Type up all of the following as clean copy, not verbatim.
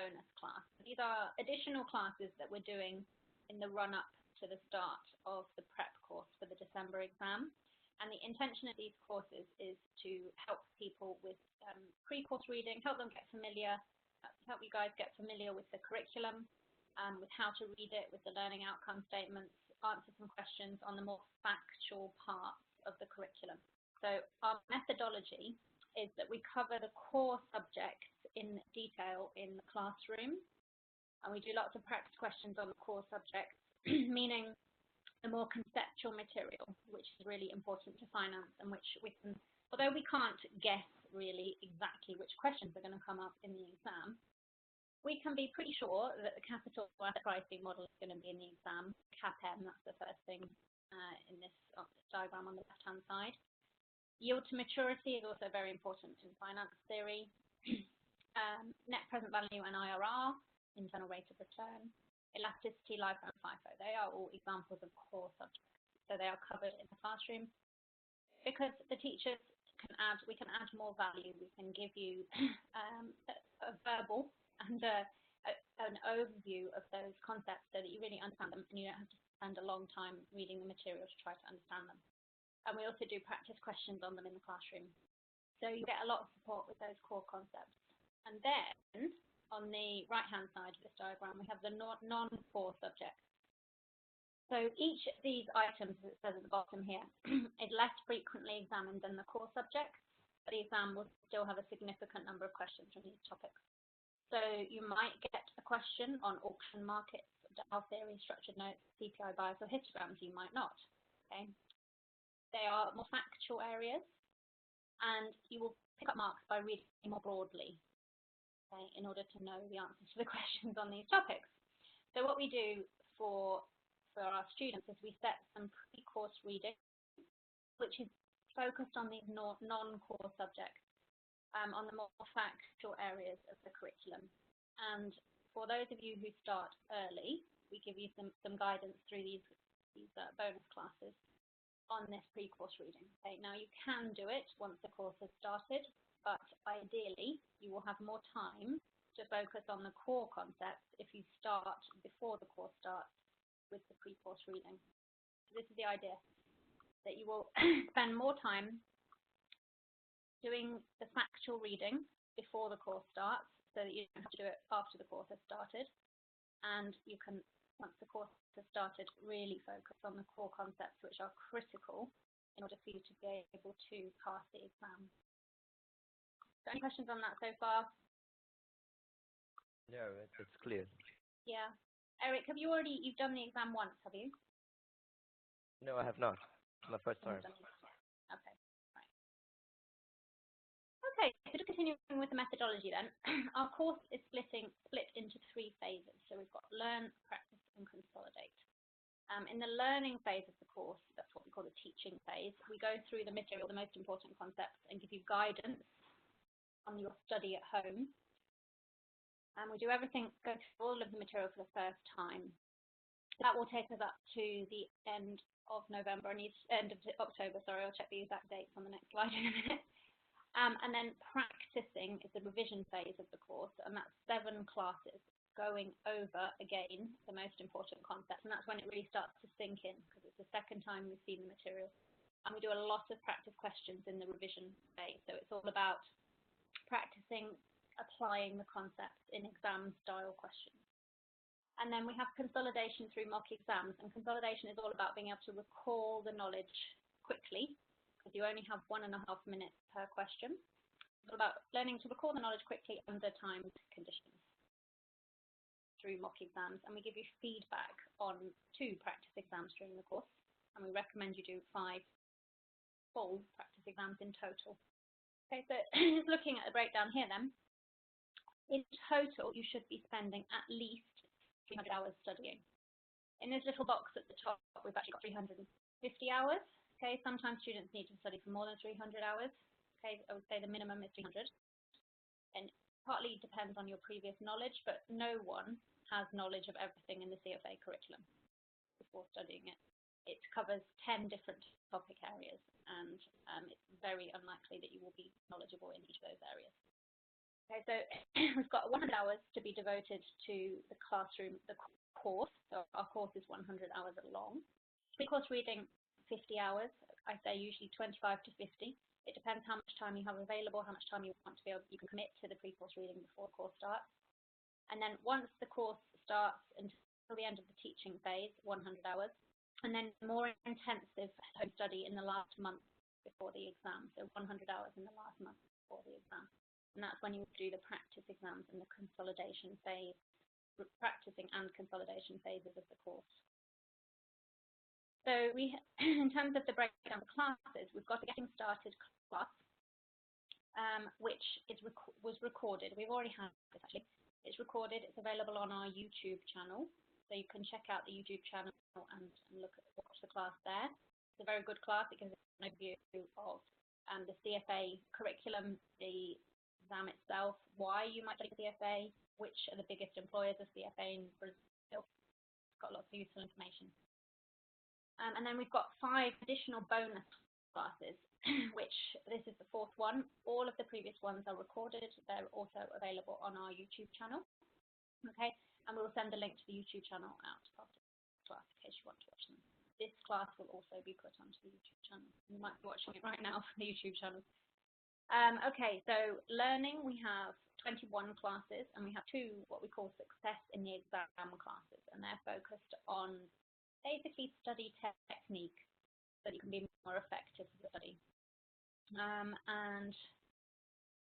bonus class. These are additional classes that we're doing in the run-up to the start of the prep course for the December exam. And the intention of these courses is to help people with pre-course reading, help them get familiar, help you guys get familiar with the curriculum, with how to read it, with the learning outcome statements, answer some questions on the more factual parts of the curriculum. So our methodology is that we cover the core subjects in detail in the classroom, and we do lots of practice questions on the core subjects, meaning the more conceptual material, which is really important to finance, and which we can, although we can't guess really exactly which questions are going to come up in the exam, we can be pretty sure that the capital asset pricing model is going to be in the exam. CAPM, that's the first thing in this diagram on the left-hand side. Yield to maturity is also very important in finance theory. Net present value and IRR, internal rate of return. Elasticity, lifetime FIFO, they are all examples of core subjects. So they are covered in the classroom. Because the teachers can add, we can add more value. We can give you a verbal and an overview of those concepts so that you really understand them and you don't have to spend a long time reading the material to try to understand them. And we also do practice questions on them in the classroom. So you get a lot of support with those core concepts. And then on the right-hand side of this diagram, we have the non-core subjects. So each of these items, as it says at the bottom here, is less frequently examined than the core subjects, but the exam will still have a significant number of questions from these topics. So you might get a question on auction markets, Dow theory, structured notes, CPI bias, or histograms. You might not. Okay, they are more factual areas, and you will pick up marks by reading more broadly, okay, in order to know the answers to the questions on these topics. So what we do for our students is we set some pre-course reading, which is focused on these non-core subjects, on the more factual areas of the curriculum. And for those of you who start early, we give you some guidance through these bonus classes on this pre-course reading. Okay, now you can do it once the course has started, but ideally you will have more time to focus on the core concepts if you start before the course starts with the pre-course reading. So this is the idea, that you will spend more time doing the factual reading before the course starts so that you don't have to do it after the course has started, and you can, once the course has started, really focus on the core concepts which are critical in order for you to be able to pass the exam. So any questions on that so far? No, it's clear. Yeah. Eric, you've done the exam once, have you? No, I have not. It's my first time. Okay, right. Okay, so just continuing with the methodology then. Our course is split into 3 phases. So we've got learn, practice, and consolidate. In the learning phase of the course, that's what we call the teaching phase, we go through the material, the most important concepts, and give you guidance on your study at home. And we do everything, go through all of the material for the first time. That will take us up to the end of November, and end of October, sorry, I'll check the exact dates on the next slide in a minute. And then practicing is the revision phase of the course, and that's 7 classes going over, again, the most important concepts, and that's when it really starts to sink in, because it's the second time we've seen the material. And we do a lot of practice questions in the revision phase, so it's all about practicing applying the concepts in exam-style questions. And then we have consolidation through mock exams, and consolidation is all about being able to recall the knowledge quickly, because you only have 1.5 minutes per question. It's all about learning to recall the knowledge quickly under timed conditions through mock exams, and we give you feedback on 2 practice exams during the course, and we recommend you do 5 full practice exams in total. Okay, so just looking at the breakdown here then, in total, you should be spending at least 300 hours studying. In this little box at the top, we've actually got 350 hours. Okay, sometimes students need to study for more than 300 hours. Okay, I would say the minimum is 300. And partly depends on your previous knowledge, but no one has knowledge of everything in the CFA curriculum before studying it. It covers 10 different topic areas, and it's very unlikely that you will be knowledgeable in each of those areas. Okay, so we've got 100 hours to be devoted devoted to the classroom, the course. So our course is 100 hours long. Pre-course reading, 50 hours. I say usually 25 to 50. It depends how much time you have available, how much time you want to be able, you can commit to the pre-course reading before the course starts. And then once the course starts until the end of the teaching phase, 100 hours. And then more intensive home study in the last month before the exam. So 100 hours in the last month before the exam. And that's when you do the practice exams and the consolidation phase, practicing and consolidation phases of the course. So we, in terms of the breakdown of classes, we've got a getting started class, which was recorded. We've already had this actually. It's recorded. It's available on our YouTube channel, so you can check out the YouTube channel and watch the class there. It's a very good class. It gives an overview of the CFA curriculum, the exam itself, why you might take the CFA, which are the biggest employers of CFA in Brazil. It's got lots of useful information. And then we've got 5 additional bonus classes, which this is the 4th one. All of the previous ones are recorded. They're also available on our YouTube channel. Okay, and we'll send the link to the YouTube channel out after the class in case you want to watch them. This class will also be put onto the YouTube channel. You might be watching it right now from the YouTube channel. Okay, so learning, we have 21 classes, and we have 2 what we call success in the exam classes, and they're focused on basically study technique so that you can be more effective with the study. And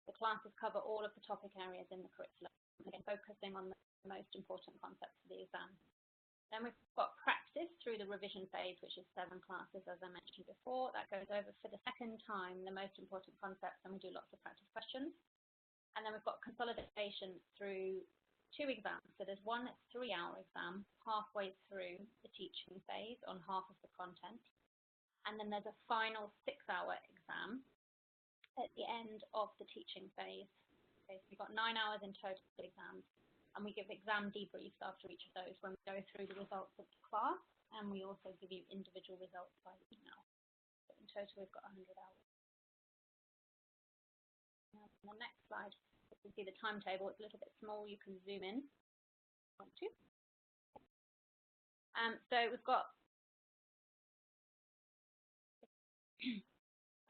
the classes cover all of the topic areas in the curriculum, again focusing on the most important concepts of the exam. Then we've got practice through the revision phase, which is 7 classes, as I mentioned before. That goes over for the 2nd time the most important concepts, and we do lots of practice questions. And then we've got consolidation through 2 exams. So there's one 3-hour exam halfway through the teaching phase on half of the content. And then there's a final 6-hour exam at the end of the teaching phase. Okay, so we've got 9 hours in total exams, and we give exam debriefs after each of those when we go through the results of the class, and we also give you individual results by email. So in total, we've got 100 hours. Now, on the next slide, you can see the timetable. It's a little bit small. You can zoom in. So we've got.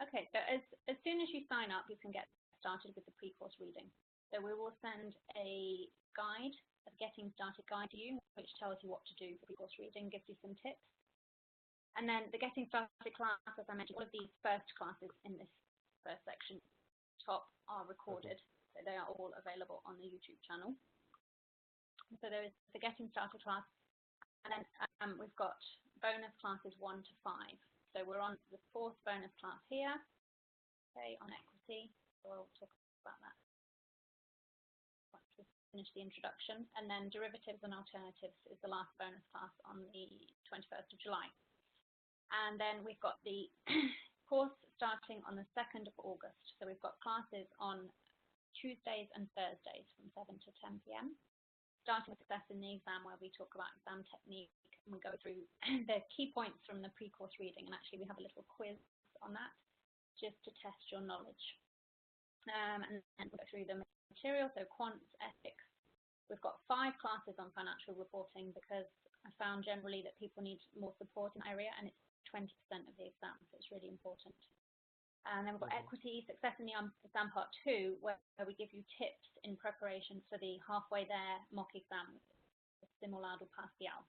Okay, so as soon as you sign up, you can get started with the pre-course reading. So we will send a guide, a getting started guide to you, which tells you what to do for pre-course reading, gives you some tips. And then the getting started class, as I mentioned, all of these first classes in this first section top are recorded. So they are all available on the YouTube channel. So there is the getting started class, and then we've got bonus classes 1 to 5. So we're on the 4th bonus class here, okay, on equity. So we'll talk about that once we finish the introduction. And then derivatives and alternatives is the last bonus class on the 21st of July. And then we've got the course starting on the 2nd of August. So we've got classes on Tuesdays and Thursdays from 7 to 10 p.m. Starting with success in the exam, where we talk about exam technique, and we go through the key points from the pre-course reading, and actually we have a little quiz on that just to test your knowledge. And we'll go through the material, so quants, ethics. We've got 5 classes on financial reporting because I found generally that people need more support in that area, and it's 20% of the exam, so it's really important. And then we've got equity, success in the exam part 2, where we give you tips in preparation for the halfway there mock exam, the simulado parcial.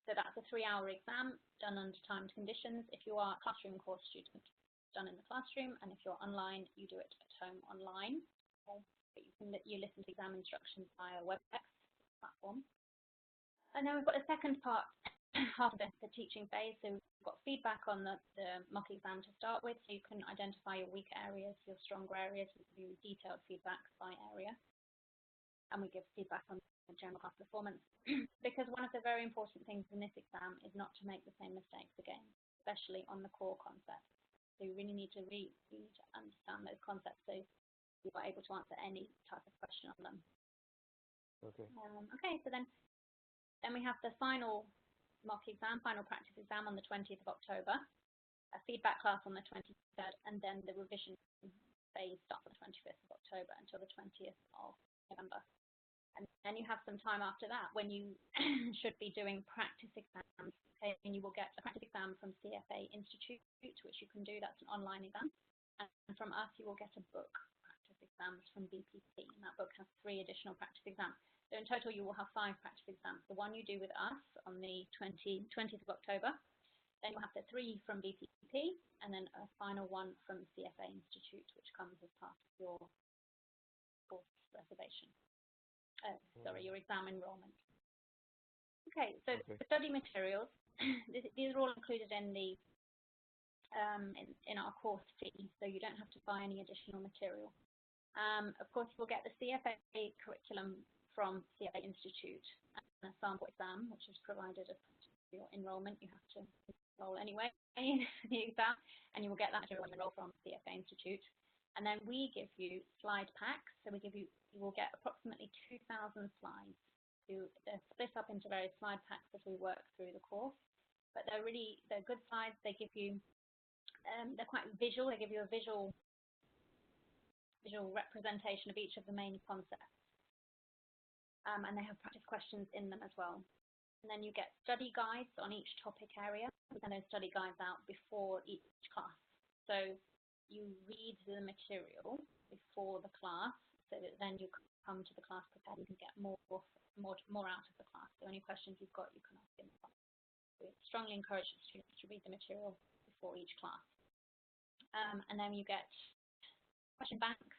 So that's a 3-hour exam done under timed conditions. If you are a classroom course student, done in the classroom, and if you're online, you do it at home online. Okay. But you listen to exam instructions via WebEx platform. And then we've got a second part, half of the teaching phase. So we've got feedback on the mock exam to start with, so you can identify your weak areas, your stronger areas. We give you detailed feedback by area. And we give feedback on the general class performance. Because one of the very important things in this exam is not to make the same mistakes again, especially on the core concepts. So you really need to understand those concepts so you are able to answer any type of question on them. Okay. Okay, so then we have the final mock exam, final practice exam on the 20th of October, a feedback class on the 23rd, and then the revision phase starts on the 25th of October until the 20th of November. And then you have some time after that when you should be doing practice exams. Okay, and you will get a practice exam from CFA Institute, which you can do. That's an online exam. And from us, you will get a book, practice exams from BPP. And that book has 3 additional practice exams. So in total, you will have 5 practice exams. The one you do with us on the 20th of October. Then you'll have the 3 from BPP, and then a final one from CFA Institute, which comes as part of your course reservation. Your exam enrollment. Okay, so the study materials, these are all included in the in our course fee, so you don't have to buy any additional material. Of course, you'll get the CFA curriculum from CFA Institute and a sample exam, which is provided as your enrollment. You have to enroll anyway in the exam, and you will get that material when you enroll from CFA Institute. And then we give you slide packs. So you will get approximately 2,000 slides. They're split up into various slide packs as we work through the course. But they're good slides. They give you, they're quite visual. They give you a visual representation of each of the main concepts. And they have practice questions in them as well. And then you get study guides on each topic area. We send those study guides out before each class. So you read the material before the class, so that then you come to the class prepared. You can get more out of the class. So any questions you've got, you can ask in the class. We strongly encourage students to read the material before each class. And then you get question banks,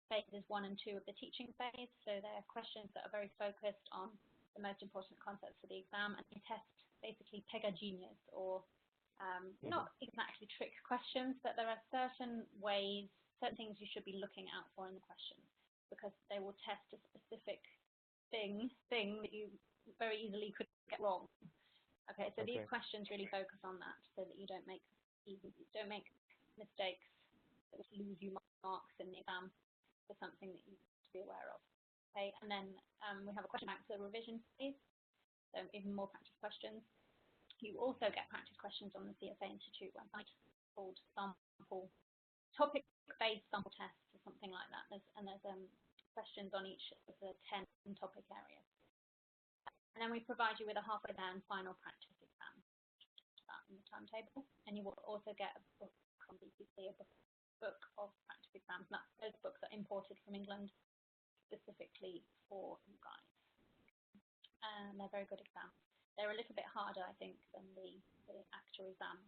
phases 1 and 2 of the teaching phase. So they're questions that are very focused on the most important concepts for the exam, and they test basically Pega-genius, or not exactly trick questions, but there are certain things you should be looking out for in the questions, because they will test a specific thing that you very easily could get wrong. Okay, so these questions really focus on that, so that you don't make mistakes that would lose you marks in the exam for something that you need to be aware of. Okay, and then we have a question bank for the revision phase, so even more practice questions. You also get practice questions on the CFA Institute website called topic-based sample tests or something like that. There's questions on each of the 10 topic areas. And then we provide you with a halfway down final practice exam in the timetable. And you will also get a book from BPC, a book of practice exams. And those books are imported from England specifically for you guys. And they're very good exams. They're a little bit harder, I think, than the actual exam.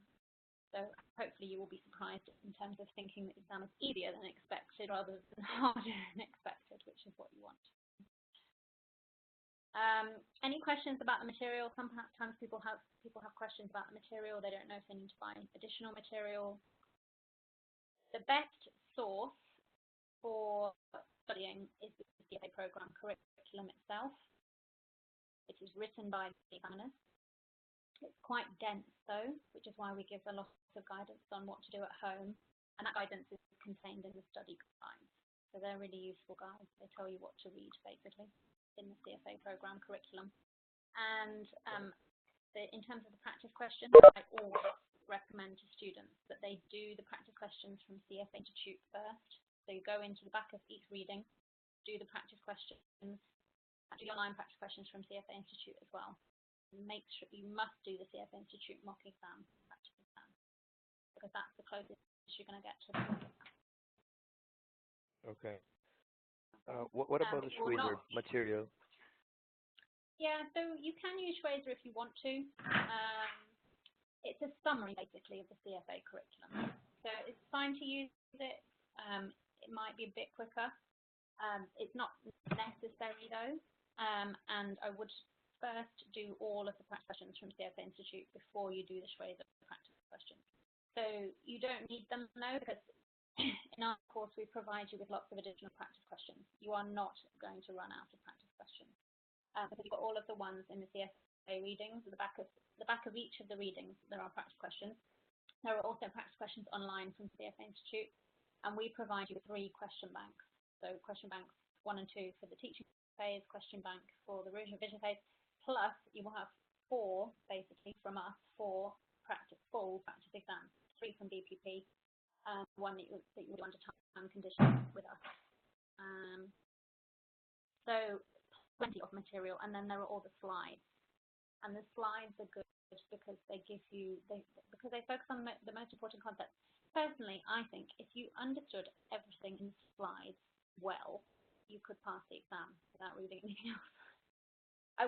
So hopefully you will be surprised in terms of thinking that the exam is easier than expected rather than harder than expected, which is what you want. Any questions about the material? Sometimes people have questions about the material. They don't know if they need to buy additional material. The best source for studying is the CFA Program curriculum itself. It is written by the examiners. It's quite dense though, which is why we give a lot of guidance on what to do at home, and that guidance is contained in the study guides. So they're really useful guides. They tell you what to read basically in the CFA Program curriculum. And in terms of the practice questions, I always recommend to students that they do the practice questions from CFA Institute first. So you go into the back of each reading, do the practice questions, do your online practice questions from CFA Institute as well. Make sure you must do the CFA Institute mock exam, practice exam, because that's the closest you're going to get to the mock exam. Okay. What about the Schweizer material? Yeah, so you can use Schweizer if you want to. It's a summary, basically, of the CFA curriculum. So it's fine to use it. It might be a bit quicker. It's not necessary, though. And I would first do all of the practice questions from CFA Institute before you do the Schweizer practice questions. So you don't need them, though, because in our course we provide you with lots of additional practice questions. You are not going to run out of practice questions. Because you've got all of the ones in the CFA readings. At the back of each of the readings, there are practice questions. There are also practice questions online from CFA Institute, and we provide you with 3 question banks. So question banks 1 and 2 for the teaching phase, question bank for the revision phase, plus you will have 4, basically, from us, 4 full practice exams, 3 from BPP, 1 that you would do under time conditions with us. So plenty of material, and then there are all the slides. And the slides are good because they give you, because they focus on the most important concepts. Personally, I think if you understood everything in the slides well, you could pass the exam without reading anything else. I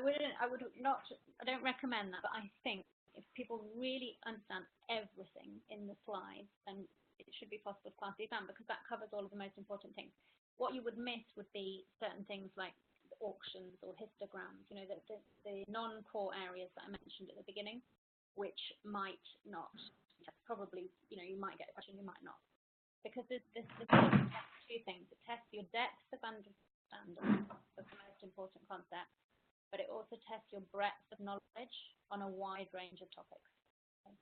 don't recommend that, but I think if people really understand everything in the slides, then it should be possible to pass the exam because that covers all of the most important things. What you would miss would be certain things like auctions or histograms, you know, the non-core areas that I mentioned at the beginning, which might not, probably, you know, you might get a question, you might not. Because this tests two things. It tests your depth of understanding of the most important concepts, but it also tests your breadth of knowledge on a wide range of topics. Okay?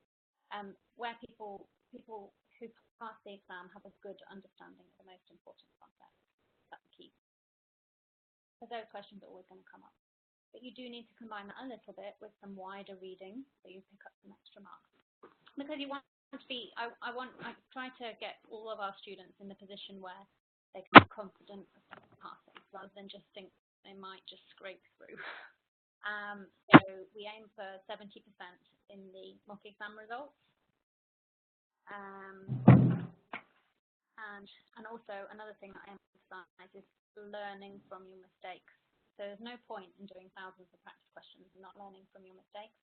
Where people who pass the exam have a good understanding of the most important concepts. That's the key. Because those questions are always going to come up. But you do need to combine that a little bit with some wider reading so you pick up some extra marks. Because you want to be, I try to get all of our students in the position where they can be confident of passing rather than just think they might just scrape through. So we aim for 70% in the mock exam results. And also another thing that I emphasize is learning from your mistakes. So there's no point in doing thousands of practice questions and not learning from your mistakes.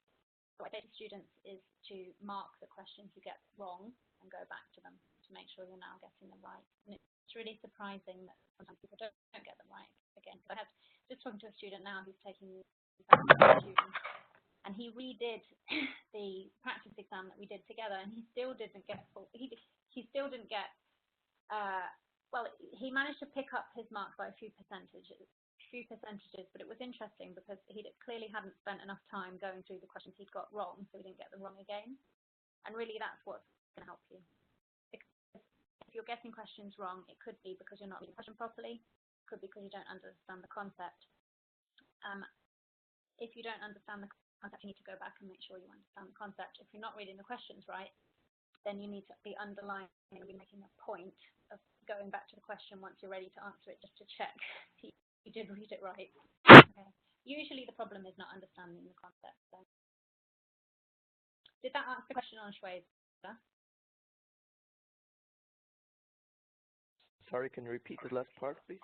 So what I say to students is to mark the questions you get wrong and go back to them to make sure you're now getting them right. And it's really surprising that sometimes people don't get them right again. So I have just talking to a student now who's taking the exam, and he redid the practice exam that we did together, and he still didn't get he still didn't get well, he managed to pick up his marks by a few percentages, but it was interesting because he clearly hadn't spent enough time going through the questions he'd got wrong, so he didn't get them wrong again. And really, that's what's going to help you. Because if you're getting questions wrong, it could be because you're not reading the question properly. It could be because you don't understand the concept. If you don't understand the concept, you need to go back and make sure you understand the concept. If you're not reading the questions right, then you need to be underlining and be making a point of going back to the question once you're ready to answer it, just to check you did read it right. Okay. Usually the problem is not understanding the concept. So. Did that answer the question on Schweizer? Sorry, can you repeat the last part, please?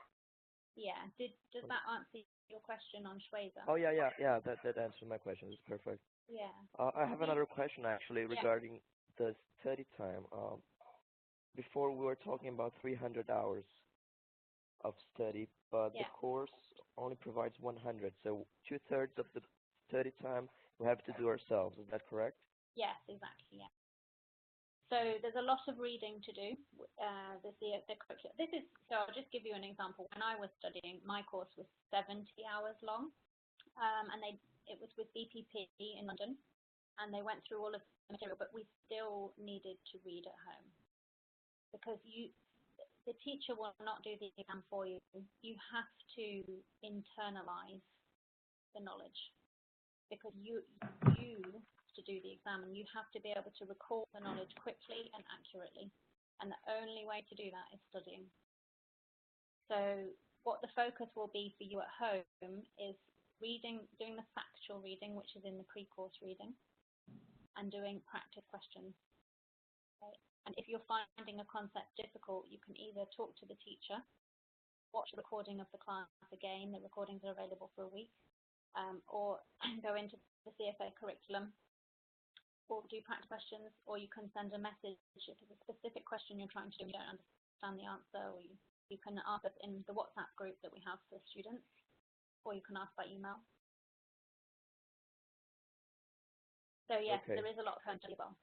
Yeah. Does that answer your question on Schweizer? Oh, yeah. That answered my question. It's perfect. Yeah. I have another question actually regarding the study time. Before we were talking about 300 hours of study, but the course only provides 100. So 2/3 of the study time we have to do ourselves. Is that correct? Yes, exactly. Yeah. So there's a lot of reading to do. The curriculum. So I'll just give you an example. When I was studying, my course was 70 hours long, and it was with BPP in London, and they went through all of the material, but we still needed to read at home because the teacher will not do the exam for you. You have to internalize the knowledge because you to do the exam, and you have to be able to recall the knowledge quickly and accurately. And the only way to do that is studying. So what the focus will be for you at home is doing the factual reading, which is in the pre-course reading, and doing practice questions. Okay? And if you're finding a concept difficult, you can either talk to the teacher, watch a recording of the class again, the recordings are available for a week, or go into the CFA curriculum, or do practice questions, or you can send a message if it's a specific question you're trying to do and you don't understand the answer, or you can ask us in the WhatsApp group that we have for students, or you can ask by email. So yes, there is a lot of home study as well.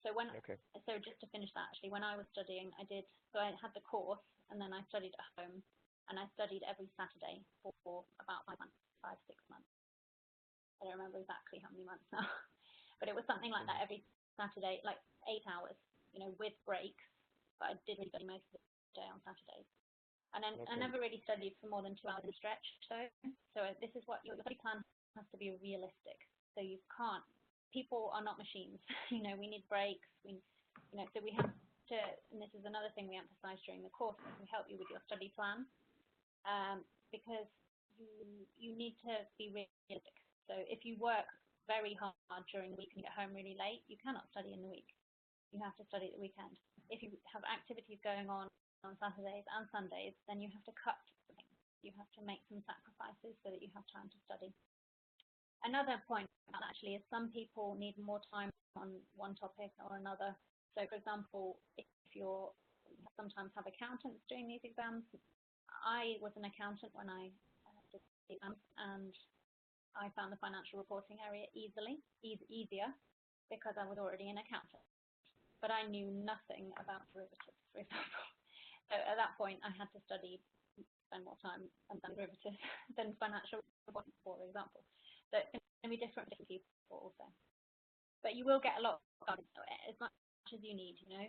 So just to finish that, actually, when I was studying, I had the course, and then I studied at home, and I studied every Saturday for about 5 months, 6 months. I don't remember exactly how many months now, but it was something like that every Saturday, like 8 hours, with breaks. But I did really study most of the day on Saturdays, and then I never really studied for more than 2 hours in a stretch. So this is what your study plan has to be realistic. So you can't. People are not machines. We need breaks. So we have to, and this is another thing we emphasize during the course, we help you with your study plan, because you need to be realistic. So if you work very hard during the week and get home really late, you cannot study in the week. You have to study at the weekend. If you have activities going on Saturdays and Sundays, then you have to cut things. You have to make some sacrifices so that you have time to study. Another point actually is some people need more time on one topic or another. So for example, if you sometimes have accountants doing these exams. I was an accountant when I did the exams, and I found the financial reporting area easier because I was already an accountant. But I knew nothing about derivatives, for example. So at that point, I had to spend more time on derivatives than financial reporting, for example. So it's going to be different for different people also. But you will get a lot of guidance, as much as you need, you know.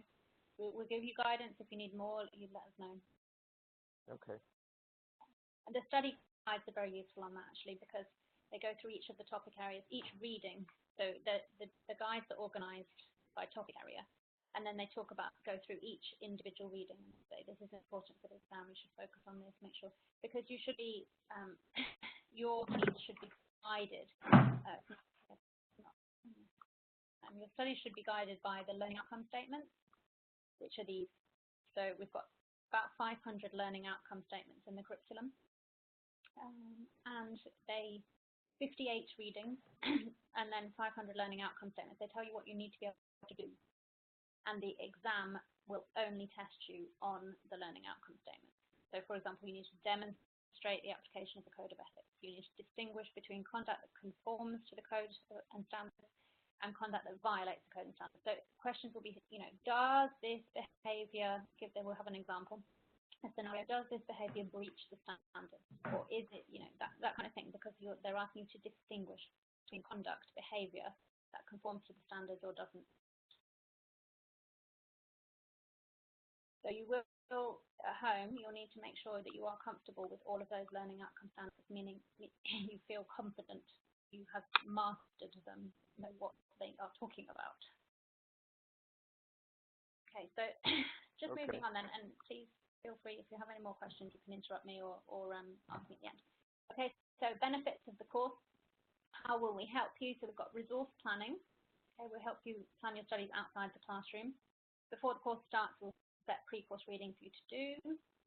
We'll give you guidance. If you need more, you let us know. Okay. And the study guides are very useful on that, actually, because they go through each of the topic areas, each reading. So the guides are organized by topic area. And then they go through each individual reading and say, this is important for the exam, you should focus on this, make sure. Because you should be, your needs should be guided. Your studies should be guided by the learning outcome statements, which are these. So we've got about 500 learning outcome statements in the curriculum. And 58 readings, and then 500 learning outcome statements. They tell you what you need to be able to do. And the exam will only test you on the learning outcome statements. So for example, you need to demonstrate the application of the code of ethics. You need to distinguish between conduct that conforms to the code and standards and conduct that violates the code and standards. So questions will be, does this behavior, we'll have an example, a scenario, does this behavior breach the standards? Or is it, that kind of thing, because they're asking you to distinguish between conduct, behavior that conforms to the standards or doesn't. So you will, at home, you'll need to make sure that you are comfortable with all of those learning outcome standards, meaning you feel confident, you have mastered them, know what they are talking about. Okay, so just moving on then, and please feel free, if you have any more questions, you can interrupt me or ask me at the end. Okay, so benefits of the course. How will we help you? So we've got resource planning. Okay, we'll help you plan your studies outside the classroom. Before the course starts, we'll set pre-course reading for you to do.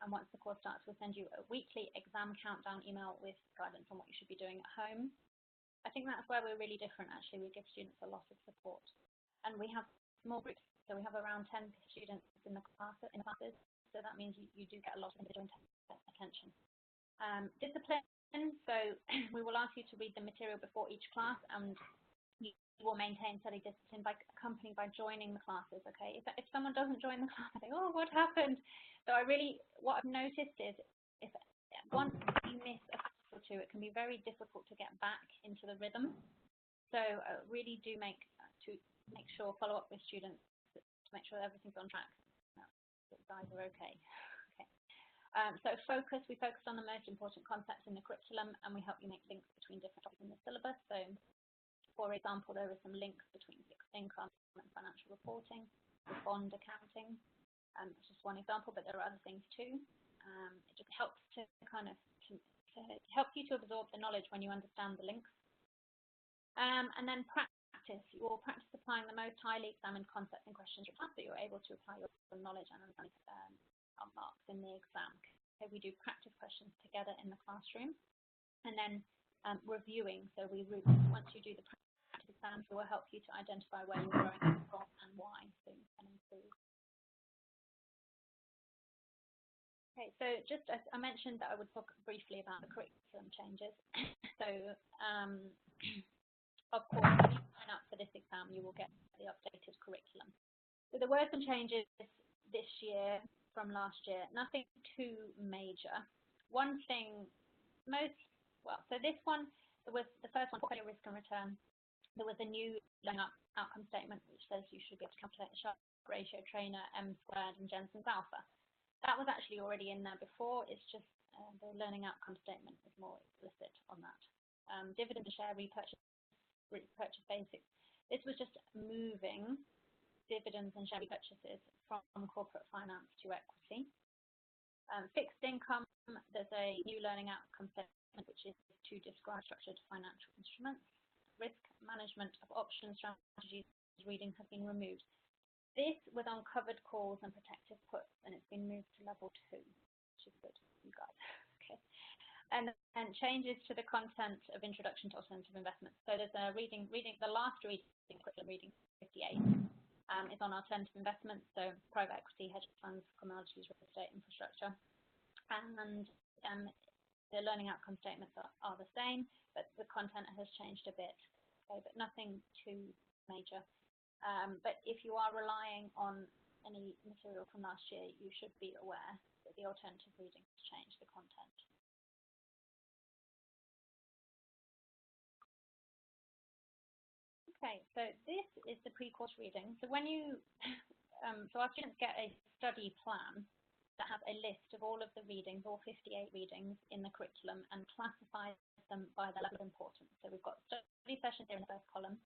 And once the course starts, we'll send you a weekly exam countdown email with guidance on what you should be doing at home. I think that's where we're really different, actually. We give students a lot of support. And we have small groups. So we have around 10 students in the classes. So that means you do get a lot of individual attention. Discipline. So we will ask you to read the material before each class, and you will maintain study discipline accompanied by joining the classes. Okay, if someone doesn't join the class, I think, oh, what happened? So what I've noticed is if once you miss a class or two, it can be very difficult to get back into the rhythm. So really do follow up with students to make sure everything's on track. The guys are okay. So we focus on the most important concepts in the curriculum, and we help you make links between different topics in the syllabus. So, for example, there are some links between fixed income and financial reporting, with bond accounting. It's just one example, but there are other things too. It just helps to help you to absorb the knowledge when you understand the links. And then practice. You will practice applying the most highly examined concepts and questions so that you're able to apply your knowledge and marks in the exam. Okay, we do practice questions together in the classroom, and then reviewing. So once you do the practice exams, it will help you to identify where you're growing from and why, so you can improve. Okay, so just as I mentioned that I would talk briefly about the curriculum changes. So of course, when you sign up for this exam, you will get the updated curriculum. So there were some changes this year from last year, nothing too major. One thing, so this one, there was the first one, portfolio risk and return. There was a new learning outcome statement which says you should be able to calculate the Sharpe ratio, Trainer, M squared, and Jensen's alpha. That was actually already in there before. It's just the learning outcome statement is more explicit on that. Dividend and share repurchase basics. This was just moving dividends and share repurchases from corporate finance to equity. Fixed income, there's a new learning outcome statement which is to describe structured financial instruments. Risk management of option strategies reading has been removed. This was on covered calls and protective puts, and it's been moved to level 2, which is good, you guys. Okay. And changes to the content of Introduction to Alternative Investments. So there's a reading, the last curriculum reading 58 is on alternative investments, so private equity, hedge funds, commodities, real estate, infrastructure. And the learning outcome statements are the same, but the content has changed a bit, okay, but nothing too major. But if you are relying on any material from last year, you should be aware that the alternative reading has changed the content. Okay, so this is the pre-course reading. So when you, so our students get a study plan that has a list of all of the readings, all 58 readings in the curriculum, and classifies them by the level of importance. So we've got study sessions here in the first column,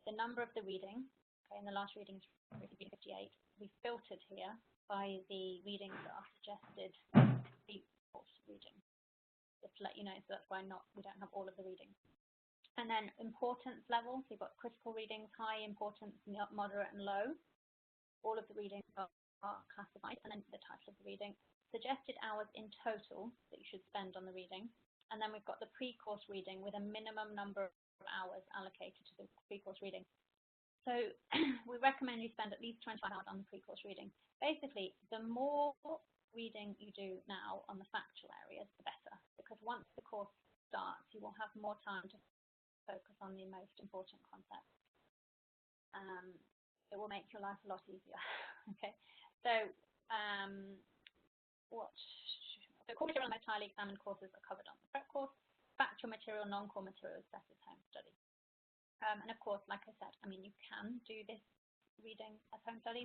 the number of the reading, okay, and the last reading is 58. We've filtered here by the readings that are suggested pre-course reading, just to let you know, so that's why we don't have all of the readings. And then importance level, so you've got critical readings, high importance, moderate and low. All of the readings are classified, and then the title of the reading, suggested hours in total that you should spend on the reading. And then we've got the pre-course reading with a minimum number of hours allocated to the pre-course reading. So we recommend you spend at least 25 hours on the pre-course reading. Basically, the more reading you do now on the factual areas, the better, because once the course starts, you will have more time to focus on the most important concepts. It will make your life a lot easier. Okay, so the core material and most highly examined courses are covered on the prep course. Factual material, non-core material is best as home study. And of course, like I said, I mean, you can do this reading as home study.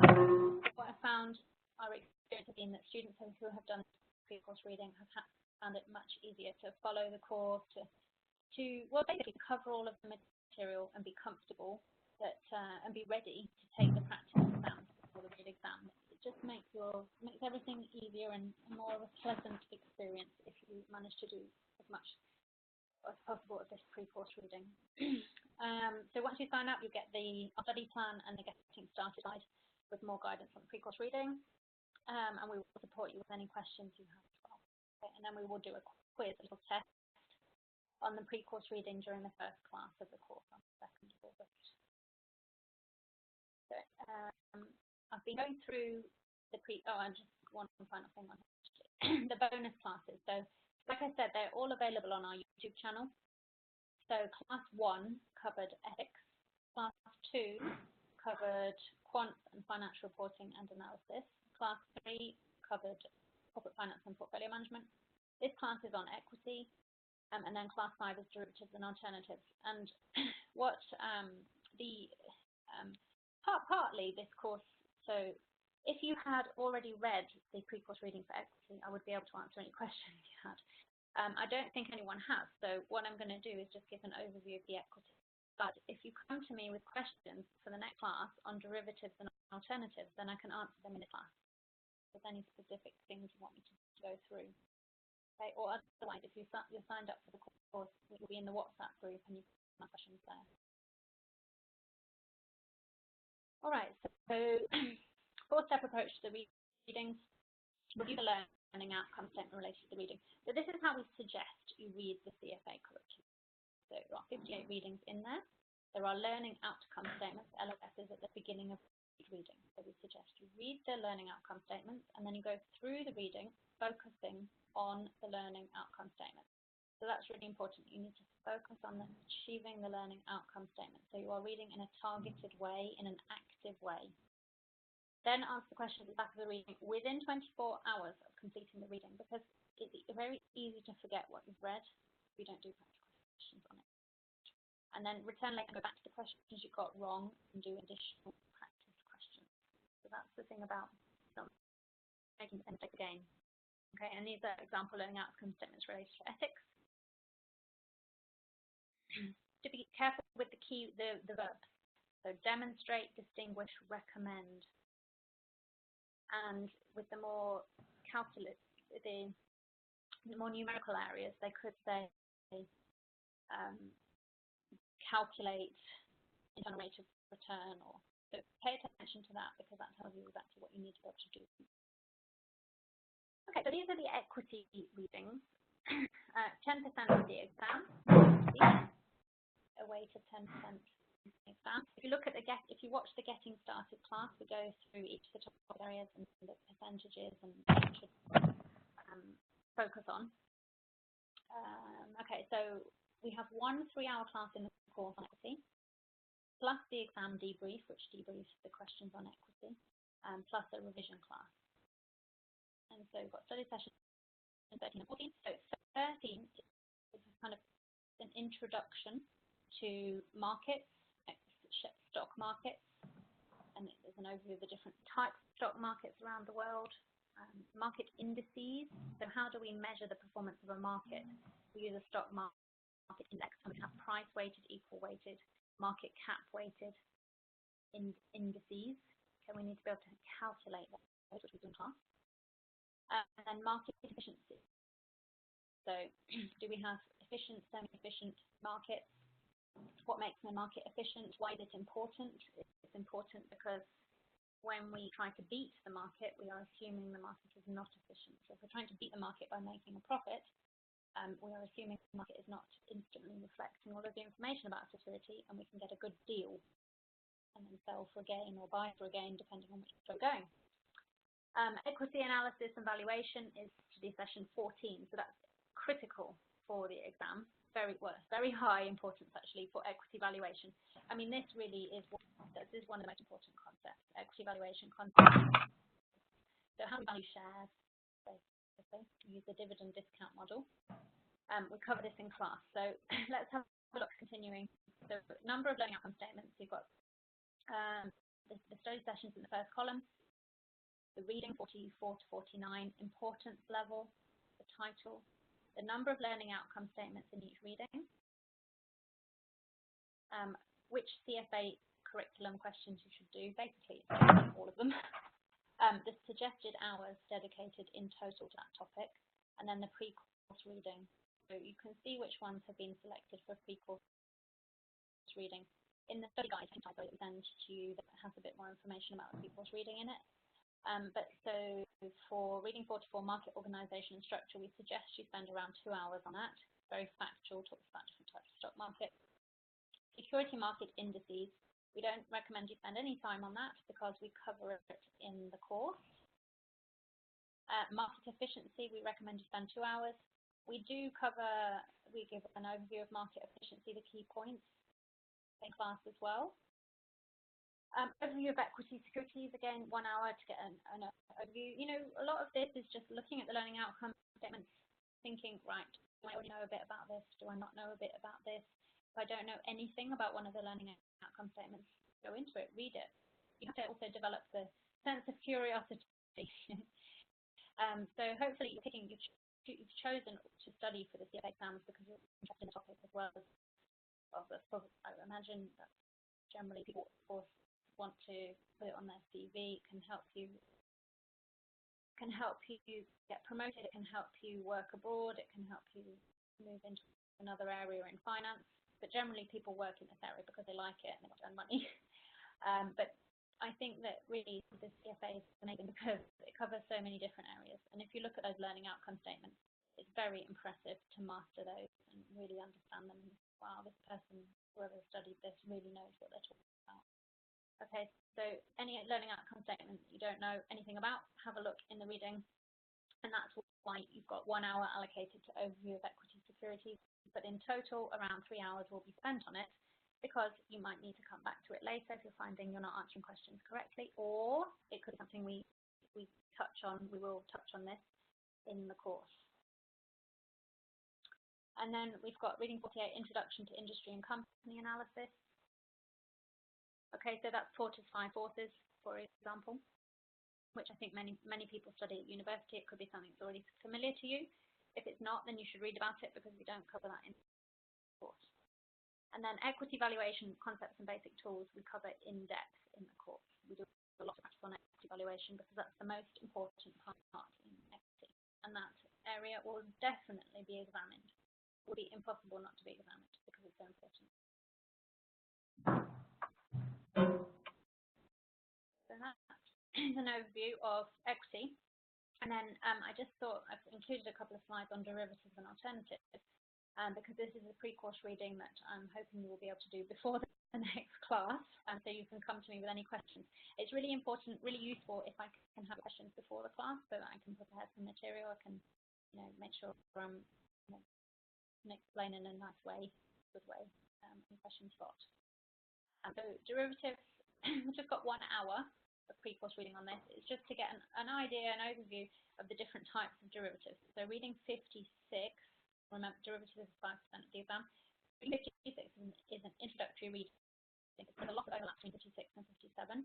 What I found, our experience has been that students who have done pre-course reading have found it much easier to follow the course, to well, basically cover all of the material and be comfortable and be ready to take the practice exam before the real exam. It just makes everything easier and more of a pleasant experience if you manage to do as much as possible of this pre-course reading. So once you sign up, you get the study plan and the getting started guide with more guidance on the pre-course reading, and we will support you with any questions you have as well. Okay, and then we will do a quiz, a little test on the pre-course reading during the first class of the course on the 2nd of August. So, I've been going through and just one final thing on the bonus classes. So, like I said, they're all available on our YouTube channel. So, class 1 covered ethics, class 2 covered quant and financial reporting and analysis, class 3 covered corporate finance and portfolio management. This class is on equity. And then class 5 is derivatives and alternatives. And what partly this course, so if you had already read the pre-course reading for equity, I would be able to answer any questions you had. I don't think anyone has, so what I'm going to do is just give an overview of the equity. But if you come to me with questions for the next class on derivatives and alternatives, then I can answer them in the class. If there's any specific things you want me to go through. Okay, or otherwise, if you're signed up for the course, you'll be in the WhatsApp group and you can ask questions there. All right, so 4-step approach to the readings. Review the learning outcome statement related to the reading. So this is how we suggest you read the CFA curriculum. So there are 58 readings in there. There are learning outcome statements, LOSs, at the beginning of reading. So we suggest you read the learning outcome statements and then you go through the reading, focusing on the learning outcome statement. So that's really important. You need to focus on achieving the learning outcome statement. So you are reading in a targeted way, in an active way. Then answer the questions at the back of the reading within 24 hours of completing the reading, because it's very easy to forget what you've read if you don't do practical questions on it. And then return later and go back to the questions you got wrong and do additional practice questions. So that's the thing about not making the mistake again. Okay, and these are example learning outcome statements related to ethics. To be careful with the verbs. So demonstrate, distinguish, recommend. And with the more calculus, the more numerical areas, they could say calculate internal rate of return, or so pay attention to that, because that tells you exactly what you need to be able to do. Okay, so these are the equity readings. 10% of the exam, a weight of 10% exam. If you look at if you watch the Getting Started class, we go through each of the topic areas and the percentages and what you should focus on. Okay, so we have 1 3-hour class in the course on equity, plus the exam debrief, which debriefs the questions on equity, plus a revision class. And so we've got study sessions 13 and 14. So 13 is kind of an introduction to markets, stock markets, and there's an overview of the different types of stock markets around the world. Market indices, so how do we measure the performance of a market? We use a stock market index, and we have price-weighted, equal-weighted, market cap-weighted indices. So we need to be able to calculate those, which we do in class. And then market efficiency. So do we have efficient, semi-efficient markets? What makes a market efficient? Why is it important? It's important because when we try to beat the market, we are assuming the market is not efficient. So if we're trying to beat the market by making a profit, we are assuming the market is not instantly reflecting all of the information about security, and we can get a good deal and then sell for a gain or buy for a gain, depending on which way we're going. Equity analysis and valuation is study session 14, so that's critical for the exam. Very high importance actually for equity valuation. I mean, this really is one of the most important concepts, equity valuation concept. So how we value shares, basically, use the dividend discount model. We cover this in class. So let's have a look continuing. So number of learning outcome statements. You've got the study sessions in the first column, the reading 44 to 49, importance level, the title, the number of learning outcome statements in each reading, which CFA curriculum questions you should do, basically all of them, the suggested hours dedicated in total to that topic, and then the pre-course reading. So you can see which ones have been selected for pre-course reading. In the study guide, I will send to you that has a bit more information about the pre-course reading in it. But so for reading 44, market organisation and structure, we suggest you spend around 2 hours on that. Very factual, talks about different types of stock market. Security market indices, we don't recommend you spend any time on that because we cover it in the course. Market efficiency, we recommend you spend 2 hours. We give an overview of market efficiency, the key points in class as well. Overview of equity securities, again, 1 hour to get an overview. You know, a lot of this is just looking at the learning outcome statements, thinking, right, do I already know a bit about this? Do I not know a bit about this? If I don't know anything about one of the learning outcome statements, go into it, read it. You have to also develop the sense of curiosity. So hopefully you've chosen to study for the CFA exams because you're interested in the topic as well as I imagine that generally people, of course, want to put it on their CV. It can help you get promoted. It can help you work abroad. It can help you move into another area in finance. But generally, people work in this area because they like it and they want to earn money. But I think that really the CFA is amazing because it covers so many different areas. And if you look at those learning outcome statements, it's very impressive to master those and really understand them. Wow, this person, whoever studied this, really knows what they're talking about. Okay, so any learning outcome statement you don't know anything about, have a look in the reading. And that's why you've got 1 hour allocated to overview of equity securities. But in total, around 3 hours will be spent on it because you might need to come back to it later if you're finding you're not answering questions correctly, or it could be something we touch on. We will touch on this in the course. And then we've got reading 48, Introduction to Industry and Company Analysis. Okay, so that's 4 to 5 authors, for example, which I think many people study at university. It could be something that's already familiar to you. If it's not, then you should read about it because we don't cover that in the course. And then equity valuation concepts and basic tools we cover in depth in the course. We do a lot of practice on equity valuation because that's the most important part in equity. And that area will definitely be examined. It will be impossible not to be examined because it's so important. So that's an overview of equity. And then I just thought I've included a couple of slides on derivatives and alternatives because this is a pre-course reading that I'm hoping you will be able to do before the next class, so you can come to me with any questions. It's really important, really useful if I can have questions before the class so that I can prepare some material. I can, make sure I'm can explain in a nice way, good way, any questions got. So derivatives, we've just got 1 hour of pre-course reading on this. It's just to get an idea, an overview of the different types of derivatives. So reading 56, remember derivatives is 5% of the exam. 56 is an introductory reading. There's a lot of overlap between 56 and 57.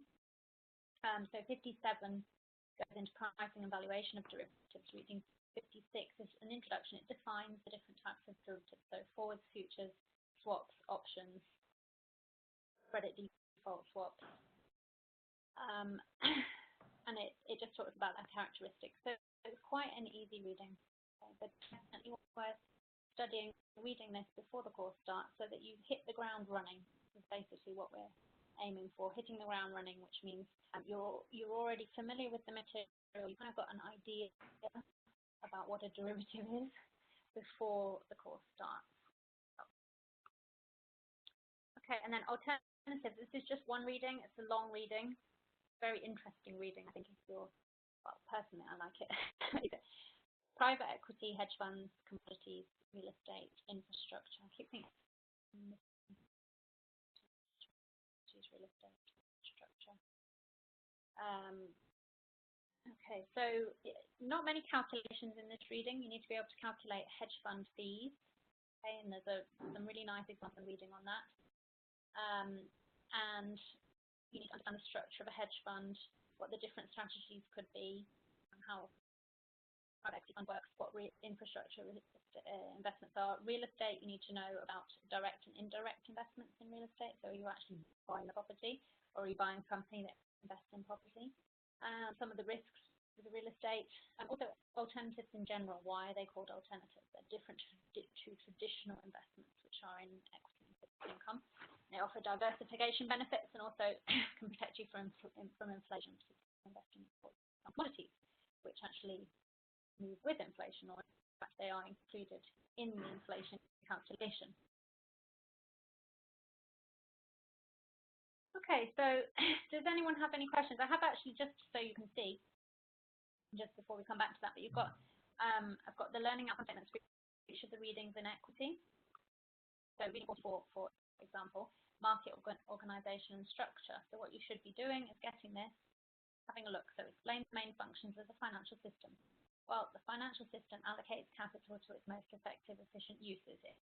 So 57 goes into pricing and valuation of derivatives. Reading 56 is an introduction. It defines the different types of derivatives. So forwards, futures, swaps, options, credit default swaps. And it just talks about their characteristics. So it's quite an easy reading. But definitely worth studying, reading this before the course starts so that you hit the ground running. Is basically what we're aiming for, hitting the ground running, which means you're already familiar with the material. You've kind of got an idea about what a derivative is before the course starts. Okay, and then alternatives. This is just one reading. It's a long reading, very interesting reading. I think if you're, well, personally, I like it. Private equity, hedge funds, commodities, real estate, infrastructure. I keep thinking real estate, infrastructure. Okay, so not many calculations in this reading. You need to be able to calculate hedge fund fees. Okay, and there's some really nice example reading on that. And you need to understand the structure of a hedge fund, what the different strategies could be, and how private equity fund works, what infrastructure investments are. Real estate, you need to know about direct and indirect investments in real estate. So are you actually buying the property, or are you buying a company that invests in property? Some of the risks with the real estate, and also alternatives in general. Why are they called alternatives? They're different to traditional investments, which are in equity and fixed income. They offer diversification benefits and also can protect you from inflation, particularly investing in commodities, which actually move with inflation, or in fact they are included in the inflation calculation. Okay, so does anyone have any questions? I have actually, just so you can see, just before we come back to that, but you've got, I've got the learning outcome statements for each of the readings in equity. So reading 44, for example, market organization and structure. So what you should be doing is getting this, having a look. So explain the main functions of the financial system. Well, the financial system allocates capital to its most effective, efficient uses. It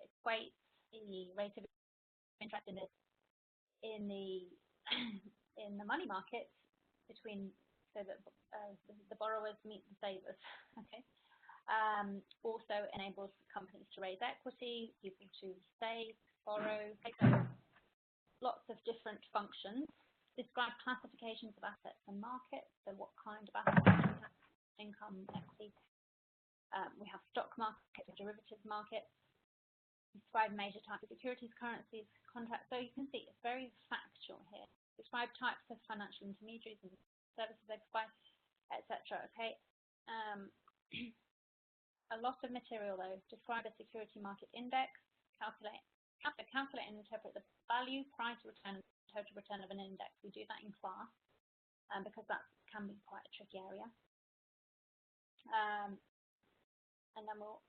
equates the rate of interest in the money markets between, so that the borrowers meet the savers. Okay. Also enables companies to raise equity, people to save, borrow. So lots of different functions. Describe classifications of assets and markets. So what kind of assets? Income, equity. We have stock markets, derivatives markets. Describe major types of securities, currencies, contracts. So you can see it's very factual here. Describe types of financial intermediaries and services they provide, etc. Okay. A lot of material though. Describe a security market index. Calculate and interpret the value, price, return, and total return of an index. We do that in class because that can be quite a tricky area. And then we'll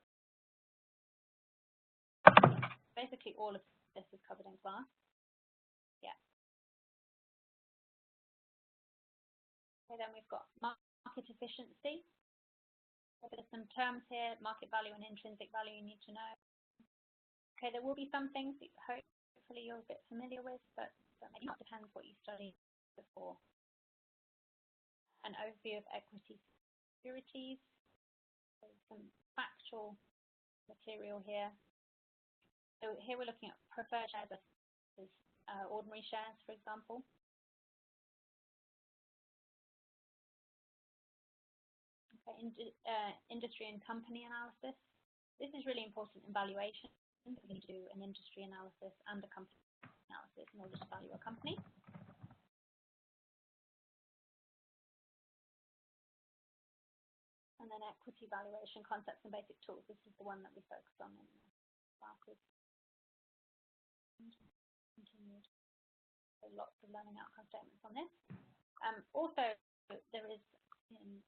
basically all of this is covered in class. Yeah. Okay, then we've got market efficiency. So there's some terms here: market value and intrinsic value you need to know. Okay, there will be some things that hopefully you're a bit familiar with, but maybe not, depends what you studied before. An overview of equity securities. There's some factual material here. So here we're looking at preferred shares versus ordinary shares, for example. Industry and company analysis. This is really important in valuation. We need to do an industry analysis and a company analysis in order to value a company. And then equity valuation, concepts and basic tools. This is the one that we focused on in the classes. Continued. So lots of learning outcome statements on this. Also, there is in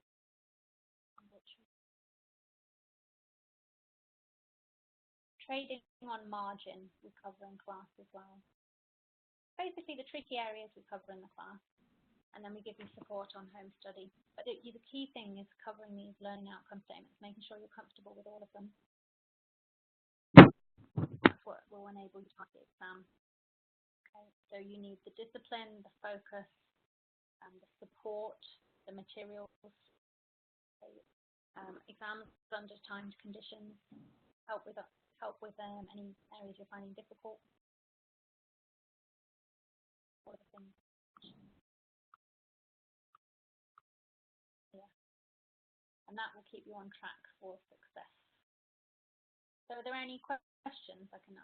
trading on margin we cover in class as well. Basically, the tricky areas we cover in the class. And then we give you support on home study. But the key thing is covering these learning outcome statements, making sure you're comfortable with all of them. That's what will enable you to pass the exam. Okay, so you need the discipline, the focus, the support, the materials, okay, exams under timed conditions, help with any areas you're finding difficult. All the things. And that will keep you on track for success. So are there any questions I can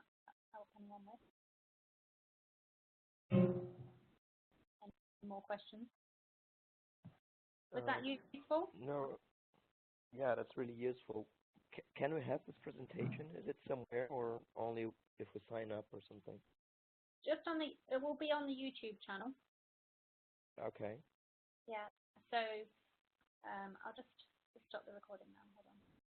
help anyone with? Any more questions? Was that useful? No. Yeah, that's really useful. Can we have this presentation? Is it somewhere or only if we sign up or something? Just on it will be on the YouTube channel. Okay. Yeah, so I'll just stop the recording now.